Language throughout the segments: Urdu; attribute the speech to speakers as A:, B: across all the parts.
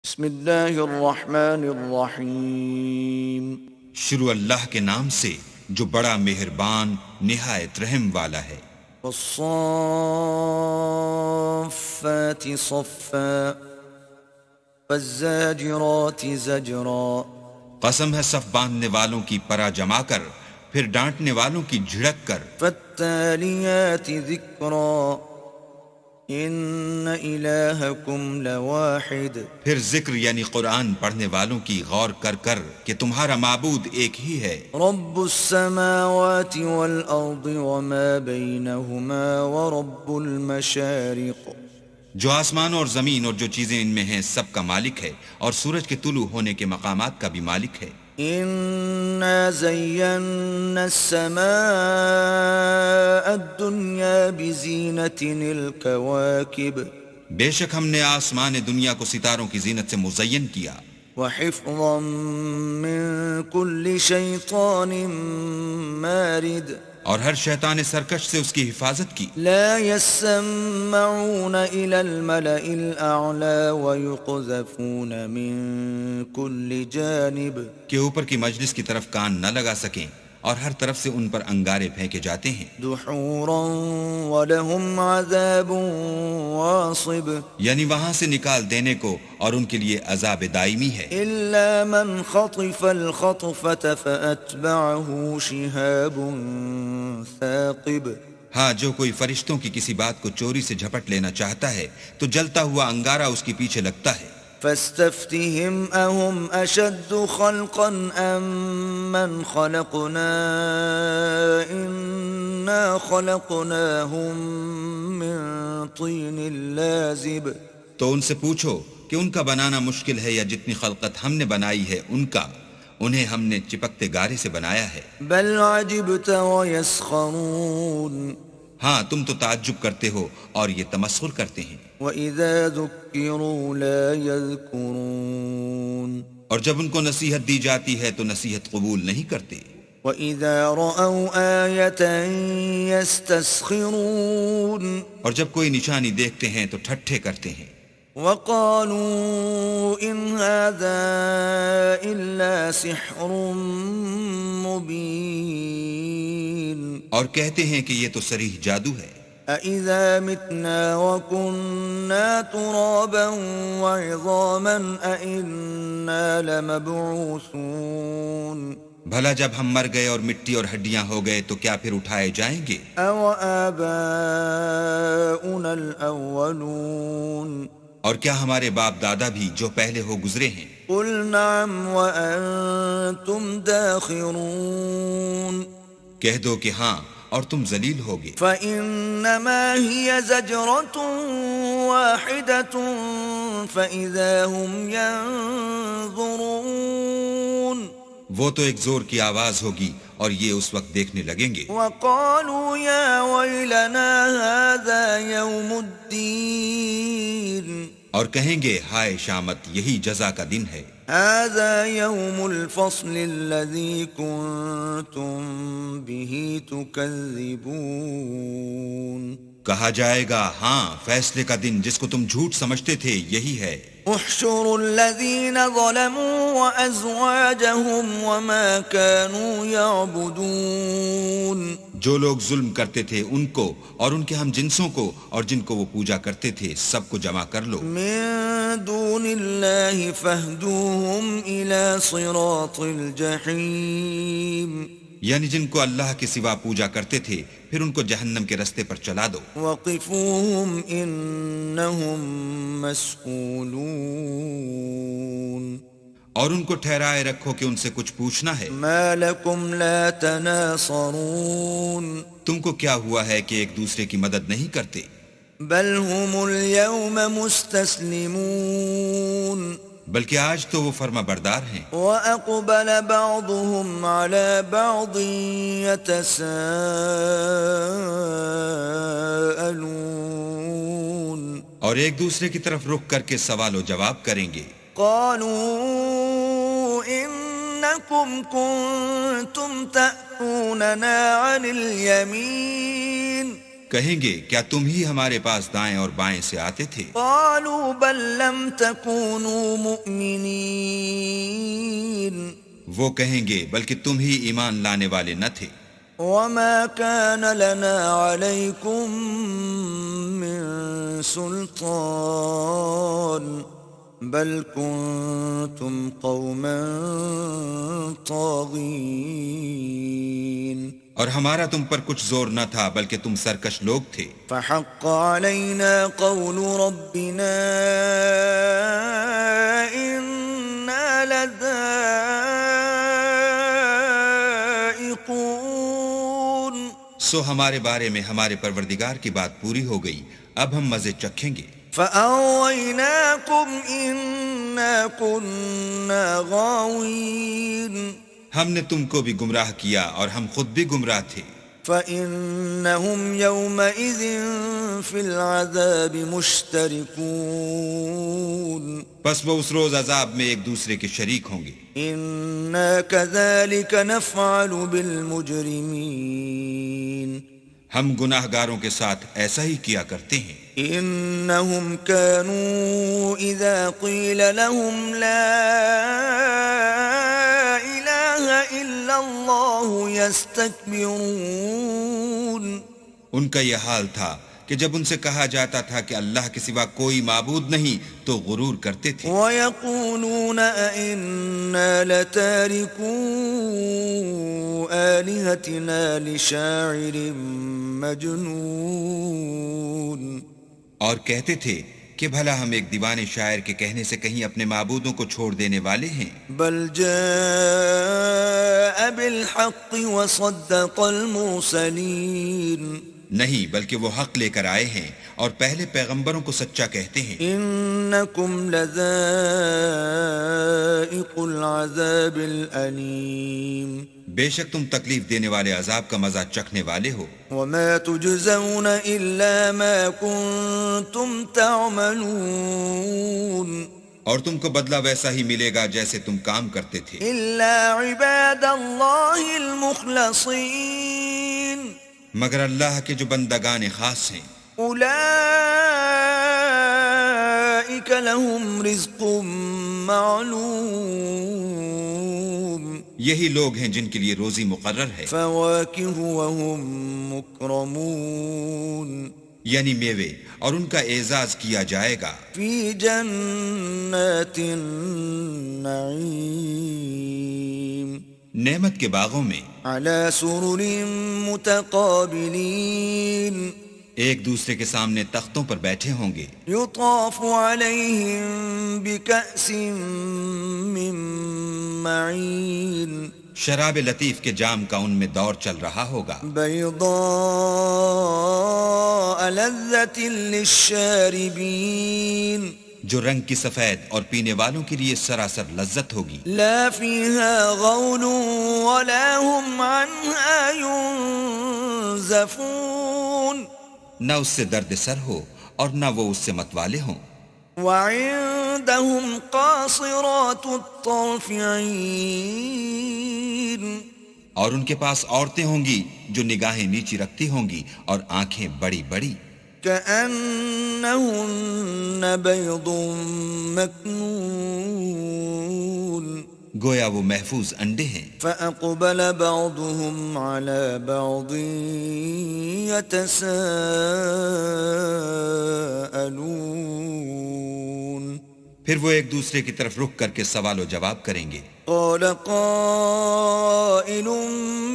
A: بسم اللہ الرحمن الرحیم۔
B: شروع اللہ کے نام سے جو بڑا مہربان نہایت رحم والا ہے۔
A: والصافات صفا فالزاجرات زجرا۔
B: قسم ہے صف باندھنے والوں کی پرا جما کر، پھر ڈانٹنے والوں کی جھڑک کر۔
A: فالتالیات ذکرا ان الہکم لواحد۔
B: پھر ذکر یعنی قرآن پڑھنے والوں کی غور کر کر کہ تمہارا معبود ایک ہی ہے۔
A: رب السماوات والارض وما بینہما ورب المشارق۔
B: جو آسمانوں اور زمین اور جو چیزیں ان میں ہیں سب کا مالک ہے، اور سورج کے طلوع ہونے کے مقامات کا بھی مالک ہے۔
A: انا زینا السماء الدنیا بزینة الکواکب۔
B: بے شک ہم نے آسمان دنیا کو ستاروں کی زینت سے مزین کیا،
A: وحفظا من کل شیطان مارد۔
B: اور ہر شیطان سرکش سے اس کی حفاظت کی۔
A: لا يسمعون إلى الملأ الأعلى ويقذفون من كل جانب۔
B: کہ اوپر کی مجلس کی طرف کان نہ لگا سکیں، اور ہر طرف سے ان پر انگارے پھینکے جاتے ہیں۔
A: دحورا ولهم عذاب واصب۔
B: یعنی وہاں سے نکال دینے کو، اور ان کے لیے عذاب دائمی ہے۔
A: إلا من خطف الخطفة فأتبعه شهاب ثاقب۔
B: ہاں، جو کوئی فرشتوں کی کسی بات کو چوری سے جھپٹ لینا چاہتا ہے تو جلتا ہوا انگارہ اس کے پیچھے لگتا ہے۔
A: فاستفتهم أهم أشد خلقا أم من خلقنا إنا خلقناهم من طين لازب۔
B: تو ان سے پوچھو کہ ان کا بنانا مشکل ہے یا جتنی خلقت ہم نے بنائی ہے ان کا، انہیں ہم نے چپکتے گارے سے بنایا ہے۔
A: بل عجبت ويسخرون۔
B: ہاں، تم تو تعجب کرتے ہو اور یہ تمسخر کرتے ہیں۔
A: وإذا ذكروا لا يذكرون۔
B: اور جب ان کو نصیحت دی جاتی ہے تو نصیحت قبول نہیں کرتے۔
A: وإذا رأوا آية يستسخرون۔
B: اور جب کوئی نشانی دیکھتے ہیں تو ٹھٹھے کرتے ہیں۔
A: وقالوا إن هذا إلا سحر مبين۔
B: اور کہتے ہیں کہ یہ تو صریح جادو ہے۔
A: أإذا متنا وكنا ترابا وعظاما أإنا لمبعوثون۔
B: بھلا جب ہم مر گئے اور مٹی اور ہڈیاں ہو گئے تو کیا پھر اٹھائے جائیں گے؟
A: أو آباؤنا الأولون۔
B: اور کیا ہمارے باپ دادا بھی جو پہلے ہو گزرے ہیں؟
A: قل نعم وأنتم داخرون۔
B: کہہ دو کہ ہاں، اور تم ذلیل ہوگے۔
A: فإنما هي زجرة واحدة فإذا هم ينظرون۔
B: وہ تو ایک زور کی آواز ہوگی اور یہ اس وقت دیکھنے لگیں گے۔
A: وقالوا يا ويلنا هذا يوم الدين۔
B: اور کہیں گے ہائے شامت، یہی جزا کا دن ہے۔
A: هذا يوم الفصل الذي كنتم به تكذبون۔
B: کہا جائے گا ہاں، فیصلے کا دن جس کو تم جھوٹ سمجھتے تھے یہی ہے۔
A: احشروا الذين ظلموا وأزواجهم وما كانوا يعبدون۔
B: جو لوگ ظلم کرتے تھے ان کو اور ان کے ہم جنسوں کو اور جن کو وہ پوجا کرتے تھے سب کو جمع کر لو۔
A: من دون الله فاهدوهم إلى صراط الجحيم۔
B: یعنی جن کو اللہ کے سوا پوجا کرتے تھے پھر ان کو جہنم کے رستے پر چلا دو۔
A: وقفوهم إنهم مسئولون۔
B: اور ان کو ٹھہرائے رکھو کہ ان سے کچھ پوچھنا ہے۔
A: ما لكم لا تناصرون۔
B: تم کو کیا ہوا ہے کہ ایک دوسرے کی مدد نہیں کرتے؟
A: بل هم اليوم مستسلمون۔
B: بلکہ آج تو وہ فرما بردار ہیں۔
A: وأقبل بعضهم على بعض يتساءلون۔
B: اور ایک دوسرے کی طرف رخ کر کے سوال و جواب کریں گے۔
A: قالوا إنكم كنتم تأتوننا عن اليمين۔
B: کہیں گے کیا تم ہی ہمارے پاس دائیں اور بائیں سے آتے تھے؟
A: قالوا بل لم تكونوا مؤمنين
B: وہ کہیں گے بلکہ تم ہی ایمان لانے والے نہ تھے،
A: وما كان لنا عليكم من سلطان بل كنتم قوما طاغين
B: اور ہمارا تم پر کچھ زور نہ تھا بلکہ تم سرکش لوگ تھے۔
A: فحق علينا قول ربنا إنا لذائقون
B: سو ہمارے بارے میں ہمارے پروردگار کی بات پوری ہو گئی، اب ہم مزے چکھیں گے۔
A: فأغويناكم إنا كنا غاوين
B: ہم نے تم کو بھی گمراہ کیا اور ہم خود بھی گمراہ تھے۔
A: فإنهم يومئذ في العذاب مشتركون
B: بس وہ اس روز عذاب میں ایک دوسرے کے شریک ہوں گے۔
A: إنا كذلك نفعل بالمجرمين
B: ہم گناہ گاروں کے ساتھ ایسا ہی کیا کرتے ہیں۔
A: إنهم كانوا إذا قيل لهم لا إله إلا الله يستكبرون
B: ان کا یہ حال تھا کہ جب ان سے کہا جاتا تھا کہ اللہ کے سوا کوئی معبود نہیں تو غرور کرتے تھے،
A: وَيَقُولُونَ أَإِنَّا لَتَارِكُو آلِهَتِنَا لِشَاعِرٍ مَجْنُونٍ
B: اور کہتے تھے کہ بھلا ہم ایک دیوانے شاعر کے کہنے سے کہیں اپنے معبودوں کو چھوڑ دینے والے ہیں۔
A: بل جاء بالحق وصدق المرسلین
B: نہیں، بلکہ وہ حق لے کر آئے ہیں اور پہلے پیغمبروں کو سچا کہتے ہیں۔
A: انکم لذائق العذاب الالیم
B: بے شک تم تکلیف دینے والے عذاب کا مزہ چکھنے والے ہو۔
A: وما تجزون الا ما کنتم تعملون
B: اور تم کو بدلہ ویسا ہی ملے گا جیسے تم کام کرتے تھے،
A: الا عباد اللہ المخلصین
B: مگر اللہ کے جو بندگان خاص ہیں۔
A: اولئک لهم رزق معلوم
B: یہی لوگ ہیں جن کے لیے روزی مقرر ہے،
A: فواکہ وهم مکرمون
B: یعنی میوے، اور ان کا اعزاز کیا جائے گا
A: فی جنات النعیم
B: نعمت کے باغوں میں،
A: علی سرر متقابلین
B: ایک دوسرے کے سامنے تختوں پر بیٹھے ہوں گے،
A: یطاف علیہم بکأس من معین
B: شراب لطیف کے جام کا ان میں دور چل رہا ہوگا،
A: بیضاء لذۃ للشاربین
B: جو رنگ کی سفید اور پینے والوں کے لیے سراسر لذت ہوگی،
A: لا فیہا غول ولا هم عنہا ينزفون
B: نہ اس سے درد سر ہو اور نہ وہ اس سے متوالے ہوں۔
A: وعندهم قاصرات الطرف عین
B: اور ان کے پاس عورتیں ہوں گی جو نگاہیں نیچی رکھتی ہوں گی اور آنکھیں بڑی بڑی،
A: كأنهن بيض مكنون
B: گویا وہ محفوظ انڈے ہیں۔
A: فأقبل بعضهم على بعض يتساءلون
B: پھر وہ ایک دوسرے کی طرف رخ کر کے سوال و جواب کریں گے۔
A: قال قائل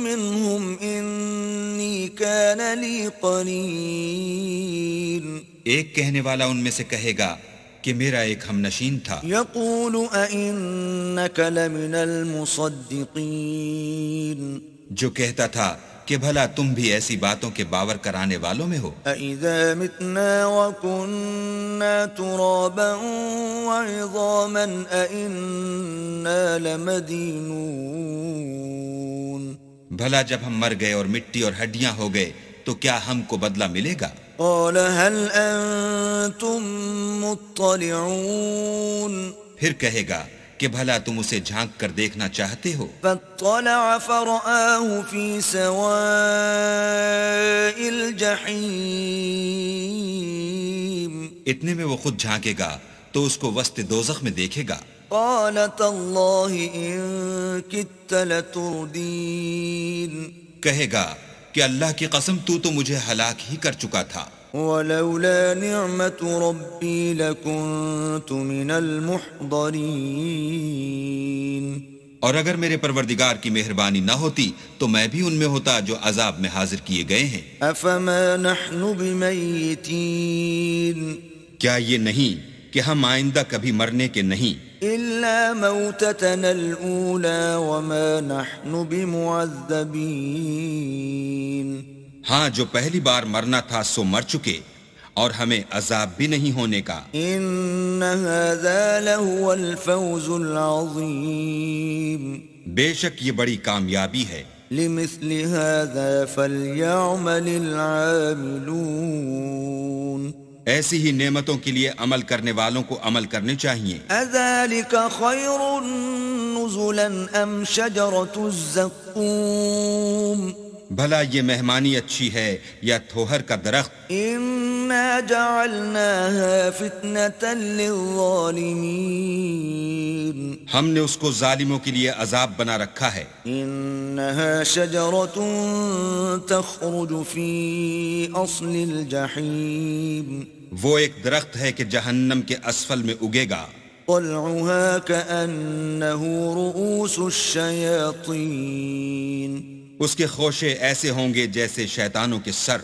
A: منهم إني كان لي قرين
B: ایک کہنے والا ان میں سے کہے گا کہ میرا ایک ہم نشین تھا،
A: يقول أئنك لمن المصدقين
B: جو کہتا تھا کہ بھلا تم بھی ایسی باتوں کے باور کرانے والوں میں ہو،
A: أإذا متنا وكنا ترابا وعظاما أإنا لمدينون
B: بھلا جب ہم مر گئے اور مٹی اور ہڈیاں ہو گئے تو کیا ہم کو بدلہ ملے گا؟
A: قال هل أنتم مطلعون
B: پھر کہے گا کہ بھلا تم اسے جھانک کر دیکھنا چاہتے ہو؟
A: فاطلع فرآه في سواء الجحيم
B: اتنے میں وہ خود جھانکے گا تو اس کو وسط دوزخ میں دیکھے گا.
A: قال تالله إن كدت لتردين
B: کہے گا کہ اللہ کی قسم تو مجھے ہلاک ہی کر چکا تھا.
A: ولولا نعمة ربي لكنت من المحضرين.
B: اور اگر میرے پروردگار کی مہربانی نہ ہوتی تو میں بھی ان میں ہوتا جو عذاب میں حاضر کیے گئے ہیں.
A: أفما نحن بميتين
B: کیا یہ نہیں کہ ہم آئندہ کبھی مرنے کے نہیں؟
A: إلا موتتنا الأولى وما نحن بمعذبين.
B: ہاں جو پہلی بار مرنا تھا سو مر چکے اور ہمیں عذاب بھی نہیں ہونے کا.
A: إن هذا لهو الفوز العظيم.
B: بے شک یہ بڑی کامیابی ہے.
A: لمثل هذا فليعمل العاملون.
B: ایسی ہی نعمتوں کے لیے عمل کرنے والوں کو عمل کرنے چاہیے.
A: أذلك خير نزلا أم شجرة الزقوم.
B: بھلا یہ مہمانی اچھی ہے یا تھوہر کا درخت؟
A: إنا جعلناها فتنة للظالمين.
B: ہم نے اس کو ظالموں کے لیے عذاب بنا رکھا ہے.
A: إنها شجرة تخرج في أصل الجحيم.
B: وہ ایک درخت ہے کہ جہنم کے اسفل میں اگے گا.
A: طلعها كأنه رؤوس الشياطين.
B: اس کے خوشے ایسے ہوں گے جیسے شیطانوں کے سر.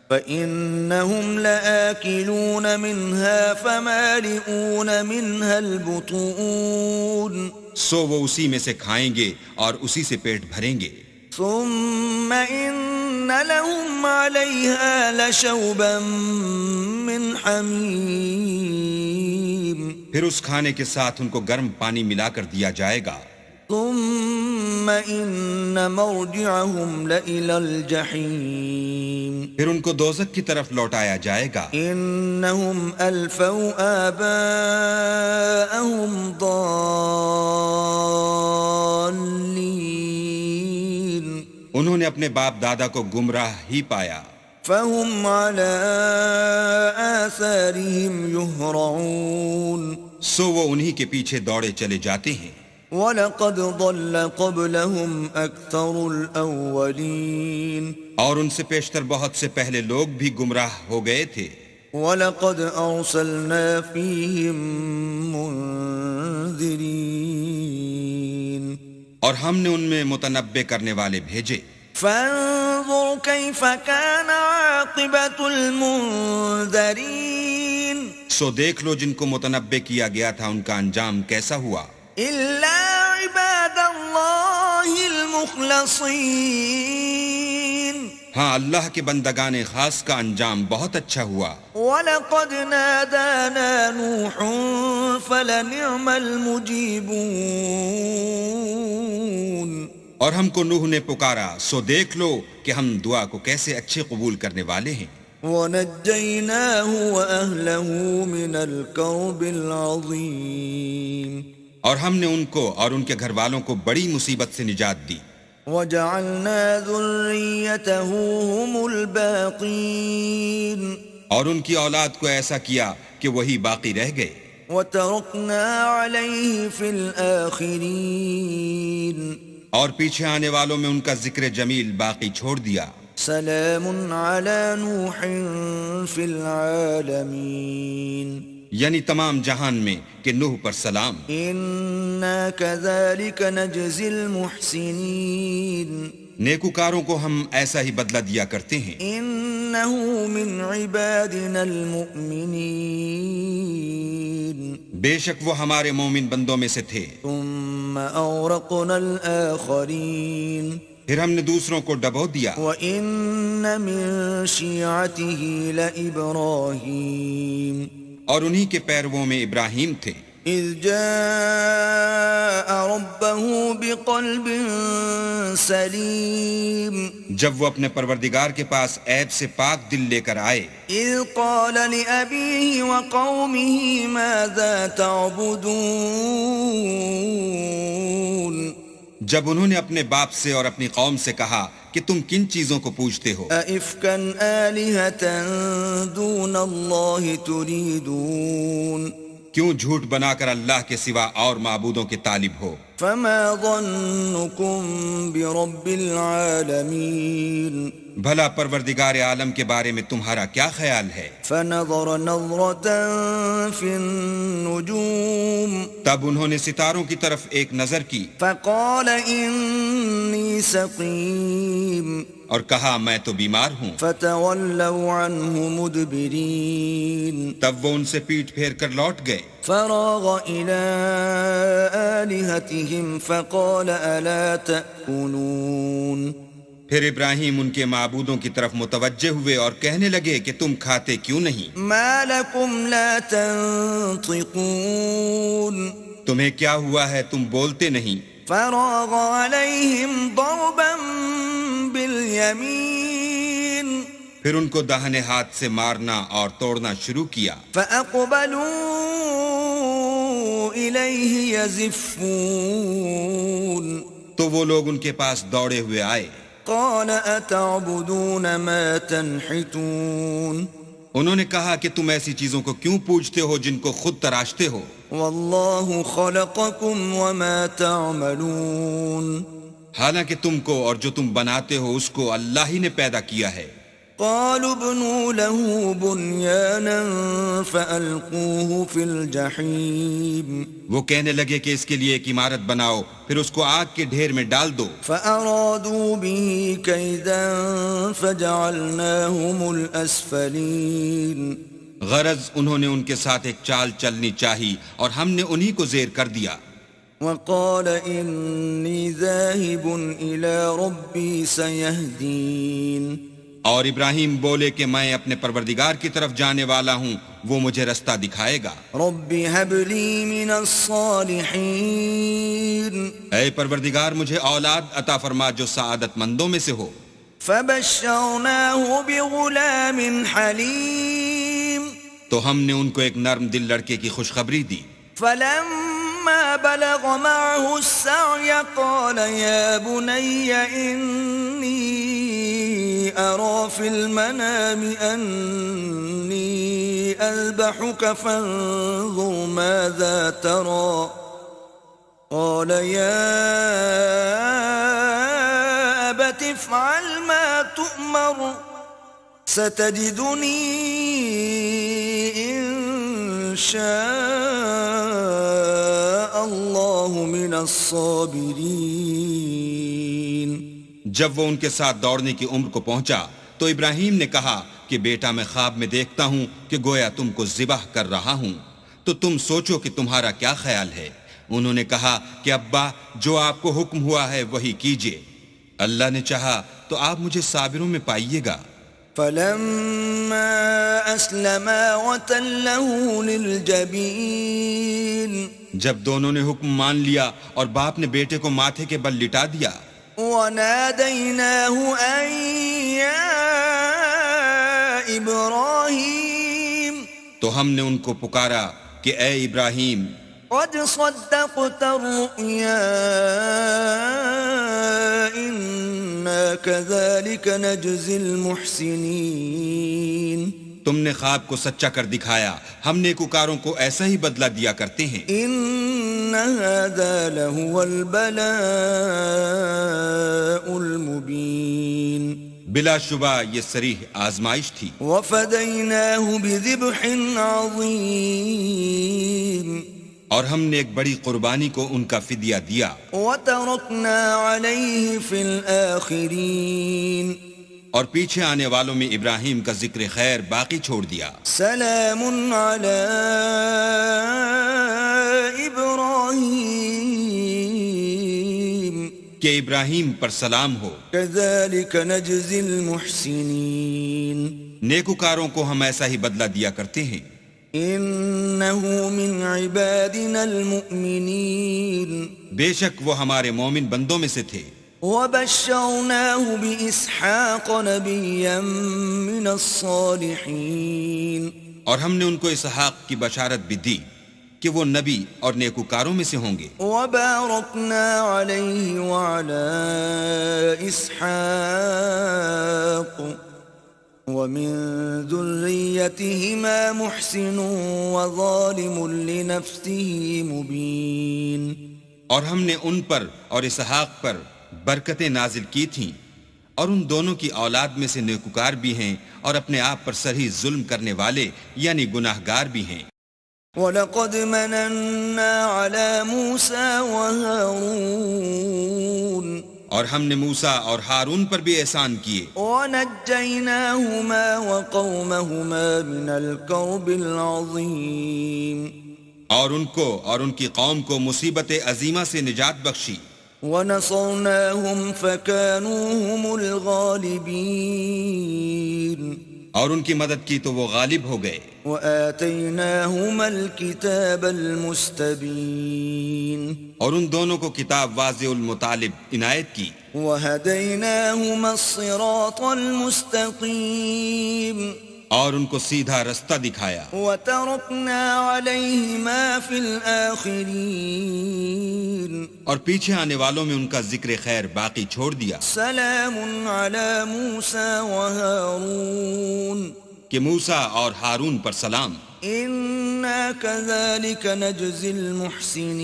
A: فإنهم لآكلون منها فمالئون منها البطون.
B: سو وہ اسی میں سے کھائیں گے اور اسی سے پیٹ بھریں گے.
A: ثم إن لهم عليها لشوبا من حميم.
B: پھر اس کھانے کے ساتھ ان کو گرم پانی ملا کر دیا جائے گا.
A: ثم إن مرجعهم لإلى الجحيم.
B: پھر ان کو دوزخ کی طرف لوٹایا جائے گا.
A: إنهم ألفوا آباءهم ضالين.
B: انہوں نے اپنے باپ دادا کو گمراہ ہی پایا.
A: فهم على آثارهم يهرعون.
B: سو وہ انہی کے پیچھے دوڑے چلے جاتے ہیں.
A: وَلَقَدْ ضَلَّ قَبْلَهُمْ أَكْثَرُ الْأَوَّلِينَ. اور
B: ان سے پیشتر بہت سے پہلے لوگ بھی گمراہ ہو گئے تھے.
A: وَلَقَدْ أَرْسَلْنَا فِيهِمْ مُنذِرِينَ.
B: اور ہم نے ان میں متنبع کرنے والے بھیجے.
A: فَانظُرْ كَيْفَ كَانَ عَاقِبَةُ الْمُنذَرِينَ.
B: سو دیکھ لو جن کو متنبع کیا گیا تھا ان کا انجام کیسا ہوا.
A: إِلَّا عِبَادَ اللَّهِ الْمُخْلَصِينَ.
B: ہاں اللہ کے بندگان خاص کا انجام بہت اچھا ہوا.
A: وَلَقَدْ نَادَانَا نُوحٌ فَلَنِعْمَ الْمُجِيبُونَ.
B: اور ہم کو نوح نے پکارا سو دیکھ لو کہ ہم دعا کو کیسے اچھے قبول کرنے والے ہیں.
A: وَنَجَّيْنَاهُ وَأَهْلَهُ مِنَ الْكَرْبِ الْعَظِيمِ.
B: اور ہم نے ان کو اور ان کے گھر والوں کو بڑی مصیبت سے نجات دی.
A: وَجَعَلْنَا ذُرِّيَّتَهُ هُمُ الْبَاقِينَ.
B: اور ان کی اولاد کو ایسا کیا کہ وہی باقی رہ گئے.
A: وَتَرَكْنَا عَلَيْهِ فِي الْآخِرِينَ.
B: اور پیچھے آنے والوں میں ان کا ذکر جمیل باقی چھوڑ دیا.
A: سلام علی نوح فی العالمین.
B: یعنی تمام جہان میں کہ نوح پر سلام.
A: انا کذالک نجزی المحسنین.
B: نیکوکاروں کو ہم ایسا ہی بدلہ دیا کرتے ہیں.
A: انہ من عبادنا المؤمنین.
B: بے شک وہ ہمارے مومن بندوں میں سے تھے.
A: ثم اورقنا الاخرین.
B: پھر ہم نے دوسروں کو ڈبو دیا.
A: وَإِنَّ مِن شِيعَتِهِ لَإِبْرَاهِيمَ.
B: اور انہی کے پیرووں میں ابراہیم تھے.
A: إذ جاء ربه بقلب سليم
B: جب وہ اپنے پروردگار کے پاس عیب سے پاک دل لے کر آئے،
A: إذ قال لأبيه وقومه ماذا تعبدون
B: جب انہوں نے اپنے باپ سے اور اپنی قوم سے کہا کہ تم کن چیزوں کو پوجتے ہو؟
A: أئفكا آلهة دون الله تريدون
B: کیوں جھوٹ بنا کر اللہ کے سوا اور معبودوں کے طالب ہو؟
A: فما ظنكم برب العالمين
B: بھلا پروردگار عالم کے بارے میں تمہارا کیا خیال ہے؟
A: فنظر نظرة في النجوم
B: تب انہوں نے ستاروں کی طرف ایک نظر کی
A: فقال إني سقيم
B: اور کہا میں تو بیمار ہوں۔
A: فتولوا عنه مدبرين
B: تب وہ ان سے پیٹھ پھیر کر لوٹ گئے۔
A: فراغ إلى آلهتهم فقال ألا تأكلون
B: پھر ابراہیم ان کے معبودوں کی طرف متوجہ ہوئے اور کہنے لگے کہ تم کھاتے کیوں نہیں؟
A: ما لكم لا تنطقون
B: تمہیں کیا ہوا ہے تم بولتے نہیں؟
A: فراغ عليهم ضربا باليمين
B: پھر ان کو داہنے ہاتھ سے مارنا اور توڑنا شروع کیا۔
A: فأقبلوا إليه يزفون
B: تو وہ لوگ ان کے پاس دوڑے ہوئے آئے۔
A: قال أتعبدون ما تنحتون
B: انہوں نے کہا کہ تم ایسی چیزوں کو کیوں پوجتے ہو جن کو خود تراشتے ہو؟
A: والله خلقكم وما تعملون
B: حالانکہ تم کو اور جو تم بناتے ہو اس کو اللہ ہی نے پیدا کیا ہے۔
A: قالوا ابنوا له بنيانا فألقوه في الجحيم
B: وہ کہنے لگے کہ اس کے لیے ایک عمارت بناؤ پھر اس کو آگ کے ڈھیر میں ڈال دو۔
A: فأرادوا به كيدا فجعلناهم الأسفلين
B: غرض انہوں نے ان کے ساتھ ایک چال چلنی چاہی اور ہم نے انہی کو زیر کر دیا۔
A: وقال إني ذاهب إلى ربي سيهدين
B: اور ابراہیم بولے کہ میں اپنے پروردگار کی طرف جانے والا ہوں، وہ مجھے رستہ دکھائے گا۔
A: رب هب لي من الصالحين
B: اے پروردگار مجھے اولاد عطا فرما جو سعادت مندوں میں سے ہو۔
A: فبشرناه بغلام حليم
B: تو ہم نے ان کو ایک نرم دل لڑکے کی خوشخبری دی۔
A: فلما بلغ معه السعي قال يا بني إني أرى في المنام أني أذبحك فانظر ماذا ترى قال يا أبت افعل ما تؤمر ستجدني إن شاء الله من الصابرين
B: جب وہ ان کے ساتھ دوڑنے کی عمر کو پہنچا تو ابراہیم نے کہا کہ بیٹا میں خواب میں دیکھتا ہوں کہ گویا تم کو ذبح کر رہا ہوں، تو تم سوچو کہ تمہارا کیا خیال ہے؟ انہوں نے کہا کہ ابا جو آپ کو حکم ہوا ہے وہی کیجئے، اللہ نے چاہا تو آپ مجھے صابروں میں پائیے گا۔
A: فلما أسلما وتله للجبين
B: جب دونوں نے حکم مان لیا اور باپ نے بیٹے کو ماتھے کے بل لٹا دیا،
A: وناديناه أن يا إبراهيم
B: تو ہم نے ان کو پکارا کہ اے ابراہیم
A: قد صدقت الرؤيا إنا كذلك نجزي المحسنين
B: تم نے خواب کو سچا کر دکھایا، ہم نیکوکاروں کو ایسا ہی بدلہ دیا کرتے ہیں۔
A: إن هذا لهو البلاء المبين
B: بلا شبہ یہ صریح آزمائش تھی۔
A: وفديناه بذبح عظيم
B: اور ہم نے ایک بڑی قربانی کو ان کا فدیہ دیا۔
A: وتركنا عليه في الآخرين
B: اور پیچھے آنے والوں میں ابراہیم کا ذکر خیر باقی چھوڑ دیا۔
A: سلام على إبراهيم
B: کہ ابراہیم پر سلام ہو،
A: كذلك نجزي المحسنين
B: نیکوکاروں کو ہم ایسا ہی بدلہ دیا کرتے ہیں۔
A: إنه من عبادنا المؤمنين
B: بے شک وہ ہمارے مومن بندوں میں سے تھے،
A: وبشرناه بإسحاق نبيا من الصالحين
B: اور ہم نے ان کو اسحاق کی بشارت بھی دی کہ وہ نبی اور نیکوکاروں میں سے ہوں گے،
A: وباركنا عليه وعلى إسحاق ومن ذريتهما محسن وظالم لنفسه مبين
B: اور ہم نے ان پر اور اسحاق پر برکتیں نازل کی تھیں، اور ان دونوں کی اولاد میں سے نیکوکار بھی ہیں اور اپنے آپ پر صریح ظلم کرنے والے یعنی گناہگار بھی ہیں۔
A: وَلَقَدْ مَنَنَّا عَلَى مُوسَى وَهَارُونَ
B: اور ہم نے موسیٰ اور ہارون پر بھی احسان کیے،
A: وَنَجَّيْنَاهُمَا وَقَوْمَهُمَا مِنَ الْكَرْبِ الْعَظِيمِ
B: اور ان کو اور ان کی قوم کو مصیبت عظیمہ سے نجات بخشی،
A: وَنَصَرْنَاهُمْ فَكَانُوا هُمُ الْغَالِبِينَ
B: اور ان کی مدد کی تو وہ غالب ہو گئے،
A: وَآتَيْنَاهُمَا الْكِتَابَ الْمُسْتَبِينَ
B: اور ان دونوں کو کتاب واضح المطالب عنایت کی،
A: وَهَدَيْنَاهُمَا الصِّرَاطَ الْمُسْتَقِيمَ
B: اور ان کو سیدھا رستہ دکھایا،
A: وَتَرَكْنَا عَلَيْهِمَا فِي الْآخِرِينَ
B: اور پیچھے آنے والوں میں ان کا ذکر خیر باقی چھوڑ دیا،
A: سلام علی موسیٰ وہارون
B: کہ موسیٰ اور ہارون پر سلام،
A: انا کذالک نجزی المحسنین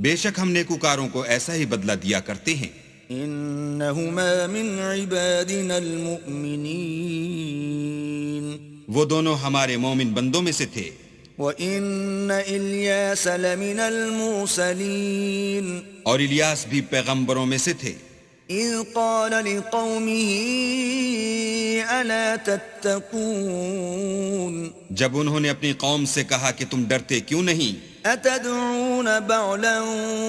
B: بے شک ہم نیکوکاروں کو ایسا ہی بدلہ دیا کرتے ہیں،
A: انہما من عبادنا المؤمنین
B: وہ دونوں ہمارے مومن بندوں میں سے تھے،
A: وَإِنَّ إِلْيَاسَ لَمِنَ الْمُرْسَلِينَ
B: اور الیاس بھی پیغمبروں میں سے تھے،
A: اِذْ قَالَ لِقَوْمِهِ أَلَا تَتَّقُونَ
B: جب انہوں نے اپنی قوم سے کہا کہ تم ڈرتے کیوں نہیں،
A: أَتَدْعُونَ بَعْلًا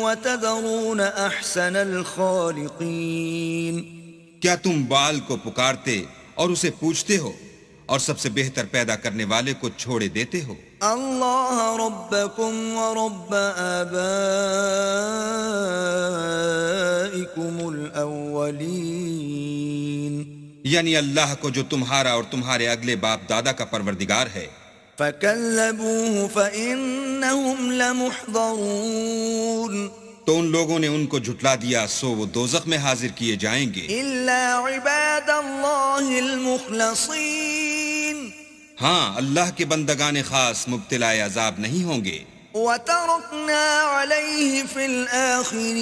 A: وَتَذَرُونَ أَحْسَنَ الْخَالِقِينَ
B: کیا تم بال کو پکارتے اور اسے پوچھتے ہو اور سب سے بہتر پیدا کرنے والے کو چھوڑے دیتے ہو،
A: اللہ ربکم ورب آبائکم الاولین
B: یعنی اللہ کو جو تمہارا اور تمہارے اگلے باپ دادا کا پروردگار ہے،
A: فَكَذَّبُوهُ فَإِنَّهُمْ لَمُحْضَرُونَ
B: تو ان لوگوں نے ان کو جھٹلا دیا سو وہ دوزخ میں حاضر کیے جائیں گے،
A: إِلَّا عِبَادَ اللَّهِ الْمُخْلَصِينَ
B: ہاں اللہ کے بندگان خاص مبتلا عذاب نہیں ہوں گے،
A: وَتَرَكْنَا عَلَيْهِ فِي الْآخِرِينَ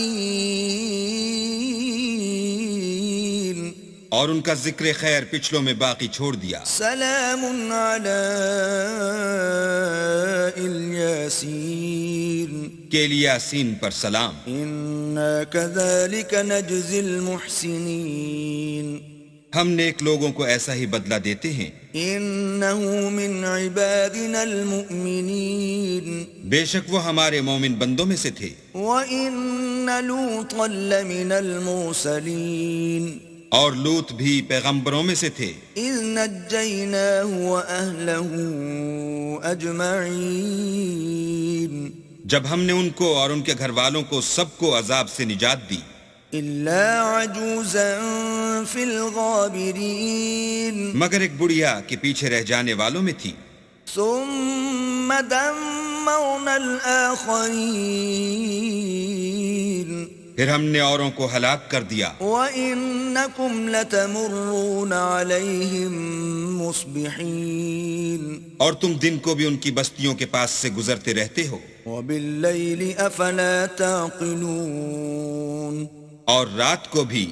B: اور ان کا ذکر خیر پچھلوں میں باقی چھوڑ دیا،
A: سلام علی الیاسین
B: کہ الیاسین پر سلام،
A: انا کذالک نجزی المحسنین
B: ہم نیک لوگوں کو ایسا ہی بدلہ دیتے ہیں،
A: انہ من عبادنا المؤمنین
B: بے شک وہ ہمارے مومن بندوں میں سے تھے،
A: وَإِنَّ لُوطًا لَمِنَ الْمُرْسَلِينَ
B: اور لوط بھی پیغمبروں میں سے تھے،
A: اِذْ نَجَّيْنَاهُ وَأَهْلَهُ أَجْمَعِينَ
B: جب ہم نے ان کو اور ان کے گھر والوں کو سب کو عذاب سے نجات دی،
A: إِلَّا عَجُوزًا فِي الْغَابِرِينَ
B: مگر ایک بڑھیا کے پیچھے رہ جانے والوں میں تھی،
A: ثُمَّ دَمَّرْنَا الْآخَرِينَ
B: پھر ہم نے اوروں کو ہلاک کر دیا،
A: وَإِنَّكُمْ لَتَمُرُّونَ عَلَيْهِمْ مُصْبِحِينَ
B: اور تم دن کو بھی ان کی بستیوں کے پاس سے گزرتے رہتے ہو،
A: وَبِاللَّيْلِ أَفَلَا تَعْقِلُونَ
B: اور رات کو بھی،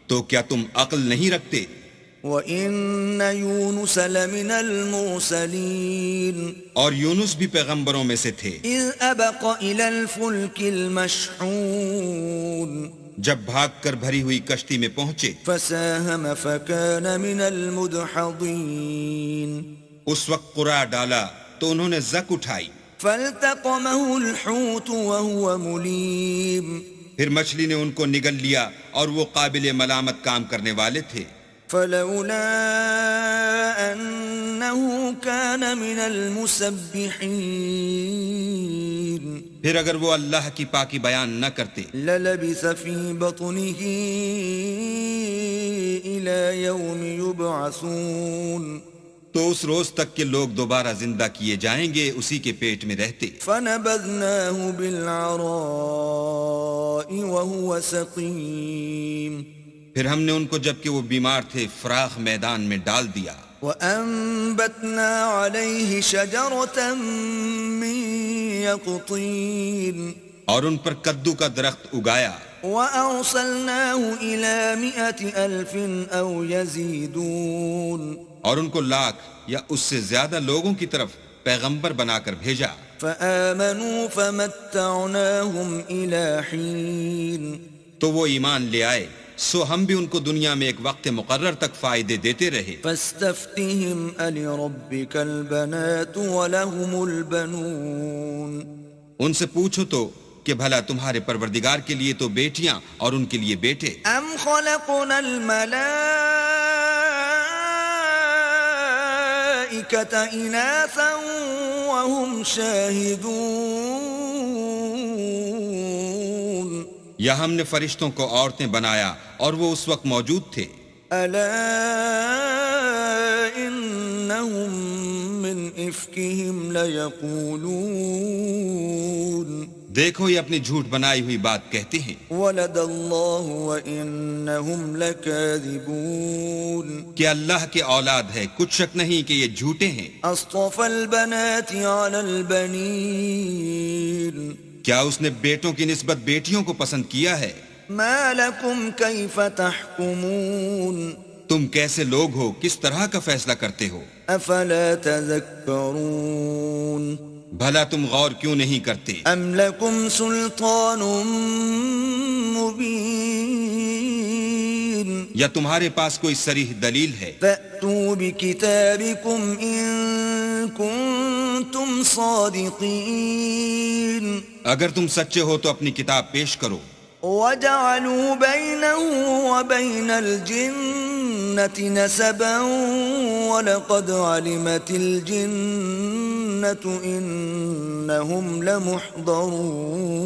B: تو کیا تم عقل نہیں رکھتے؟
A: وَإِنَّ يُونُسَ لَمِنَ الْمُرْسَلِينَ
B: اور یونس بھی پیغمبروں میں سے تھے،
A: إِذْ أَبَقَ إِلَى الْفُلْكِ الْمَشْحُونِ
B: جب بھاگ کر بھری ہوئی کشتی میں پہنچے،
A: فَسَاهَمَ فَكَانَ مِنَ الْمُدْحَضِينَ
B: اس وقت قرع ڈالا تو انہوں نے زک اٹھائی،
A: فَالْتَقَمَهُ الْحُوتُ وَهُوَ مُلِيمٌ
B: پھر مچھلی نے ان کو نگل لیا اور وہ قابل ملامت کام کرنے والے تھے،
A: فَلَوْلَا أَنَّهُ كان من المسبحين
B: پھر اگر وہ اللہ کی پاکی بیان نہ کرتے
A: للبث في بطنه إلى يوم يبعثون
B: تو اس روز تک کہ لوگ دوبارہ زندہ کیے جائیں گے اسی کے پیٹ میں رہتے.
A: فنبذناه بالعراء وهو سقيم
B: پھر ہم نے ان کو جبکہ وہ بیمار تھے فراخ میدان میں ڈال دیا.
A: وأنبتنا عليه شجرة من يقطين
B: اور ان پر کدو کا درخت اگایا.
A: وأرسلناه إلى 100,000 أو يزيدون
B: اور ان کو لاکھ یا اس سے زیادہ لوگوں کی طرف پیغمبر بنا کر بھیجا.
A: فآمنوا فمتعناهم إلى حين
B: تو وہ ایمان لے آئے سو ہم بھی ان کو دنیا میں ایک وقت مقرر تک فائدے دیتے رہے.
A: فاستفتهم ألربك البنات ولهم البنون
B: ان سے پوچھو تو کہ بھلا تمہارے پروردگار کے لیے تو بیٹیاں اور ان کے لیے بیٹے.
A: أم خلقنا الملائكة إناثا وهم شاهدون
B: یا ہم نے فرشتوں کو عورتیں بنایا اور وہ اس وقت موجود تھے.
A: ألا إنهم من إفكهم ليقولون
B: دیکھو یہ اپنی جھوٹ بنائی ہوئی بات کہتے ہیں.
A: ولد الله وإنهم لكاذبون
B: کہ اللہ کے اولاد ہے کچھ شک نہیں کہ یہ جھوٹے ہیں.
A: أصطفى البنات على البنين
B: کیا اس نے بیٹوں کی نسبت بیٹیوں کو پسند کیا ہے؟
A: ما لكم كيف تحكمون
B: تم کیسے لوگ ہو کس طرح کا فیصلہ کرتے ہو؟
A: أفلا تذكرون
B: بھلا تم غور کیوں نہیں کرتے؟
A: أم لكم سلطان مبين
B: یا تمہارے پاس کوئی صریح دلیل ہے؟
A: فأتوا بكتابكم إن كنتم صادقين
B: اگر تم سچے ہو تو اپنی کتاب پیش کرو.
A: وجعلوا بينه وبين الجنة نسبا ولقد علمت الجنة إنهم لمحضرون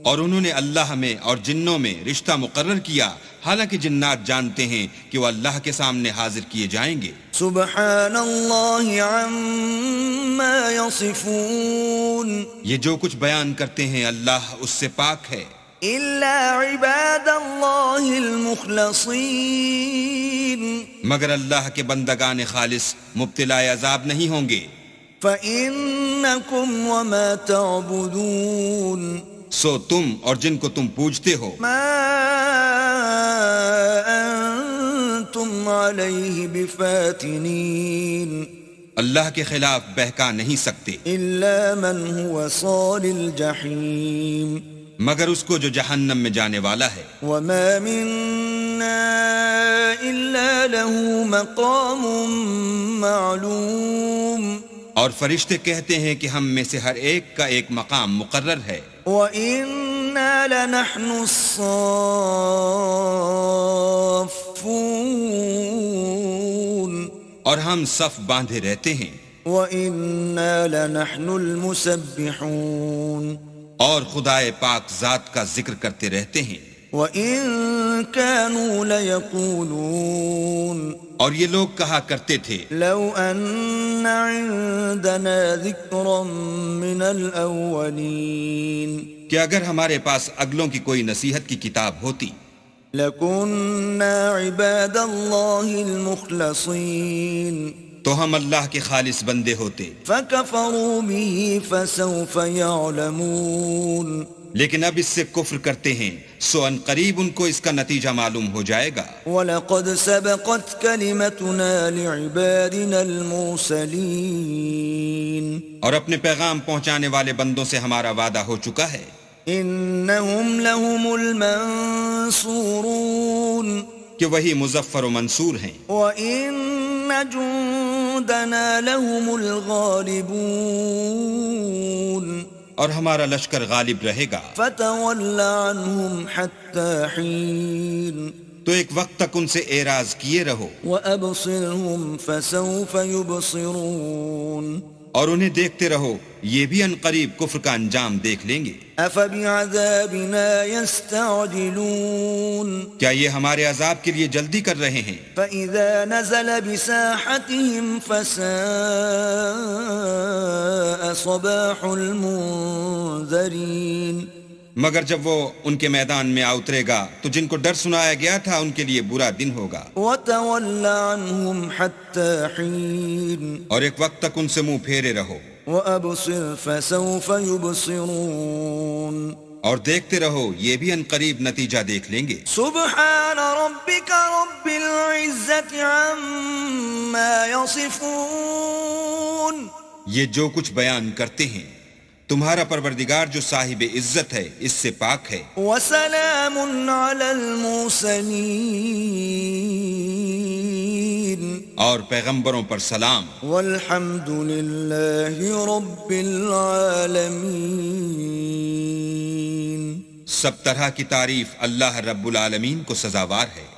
B: اور انہوں نے اللہ میں اور جنوں میں رشتہ مقرر کیا حالانکہ جنات جانتے ہیں کہ وہ اللہ کے سامنے حاضر کیے جائیں گے.
A: سبحان الله عما يصفون
B: یہ جو کچھ بیان کرتے ہیں اللہ اس سے پاک ہے
A: إلا عباد الله المخلصين
B: مگر اللہ کے بندگان خالص مبتلا عذاب نہیں ہوں گے.
A: فإنكم وما تعبدون
B: سو تم اور جن کو تم پوجتے ہو
A: ما أنتم عليه بفاتنين
B: اللہ کے خلاف بہکا نہیں سکتے
A: إلا من هو صال الجحيم
B: مگر اس کو جو جہنم میں جانے والا ہے.
A: وما منا إلا له مقام معلوم
B: اور فرشتے کہتے ہیں کہ ہم میں سے ہر ایک کا ایک مقام مقرر ہے.
A: وَإِنَّا لَنَحْنُ الصَّافُّونَ
B: اور ہم صف باندھے رہتے ہیں.
A: وَإِنَّا لَنَحْنُ الْمُسَبِّحُونَ
B: اور خدائے پاک ذات کا ذکر کرتے رہتے ہیں.
A: وَإِن كَانُوا لَيَقُولُونَ
B: اور یہ لوگ کہا کرتے تھے
A: لَوْ أَنَّ عِندَنَا ذِكْرًا مِّنَ الْأَوَّلِينَ
B: کہ اگر ہمارے پاس اگلوں کی کوئی نصیحت کی کتاب ہوتی
A: لَكُنَّا عِبَادَ اللَّهِ الْمُخْلَصِينَ
B: تو ہم اللہ کے خالص بندے ہوتے.
A: فَكَفَرُوا بِهِ فَسَوْفَ يَعْلَمُونَ
B: لیکن اب اس سے کفر کرتے ہیں سو ان قریب ان کو اس کا نتیجہ معلوم ہو جائے گا.
A: وَلَقَدْ سَبَقَتْ كَلِمَتُنَا لِعِبَادِنَا الْمُرْسَلِينَ
B: اور اپنے پیغام پہنچانے والے بندوں سے ہمارا وعدہ ہو چکا ہے.
A: إِنَّهُمْ لَهُمُ الْمَنصُورُونَ
B: کہ وہی مظفر و منصور ہیں.
A: وَإِنَّ جُندَنَا لَهُمُ الْغَالِبُونَ
B: اور ہمارا لشکر غالب رہے گا.
A: فَتَوَلَّ عَنْهُمْ حَتَّى حِينٍ
B: تو ایک وقت تک ان سے اعراض کیے رہو
A: وأبصرهم فسوف يبصرون
B: اور انہیں دیکھتے رہو، یہ بھی ان قریب کفر کا انجام دیکھ لیں گے۔
A: أفبعذابنا يستعجلون
B: کیا یہ ہمارے عذاب کے لیے جلدی کر رہے ہیں؟
A: فإذا نزل بساحتهم فساء صباح المنذرين
B: مگر جب وہ ان کے میدان میں آ اترے گا تو جن کو ڈر سنایا گیا تھا ان کے لیے برا دن ہوگا۔
A: وتول عنهم حتى حين
B: اور ایک وقت تک ان سے منہ پھیرے رہو
A: وأبصر فسوف يبصرون
B: اور دیکھتے رہو، یہ بھی ان قریب نتیجہ دیکھ لیں گے۔
A: سبحان ربك رب العزة عما يصفون
B: یہ جو کچھ بیان کرتے ہیں، تمہارا پروردگار جو صاحب عزت ہے اس سے پاک ہے۔
A: وسلام على المرسلين
B: اور پیغمبروں پر سلام،
A: والحمد لله رب العالمين۔
B: سب طرح کی تعریف اللہ رب العالمین کو سزاوار ہے۔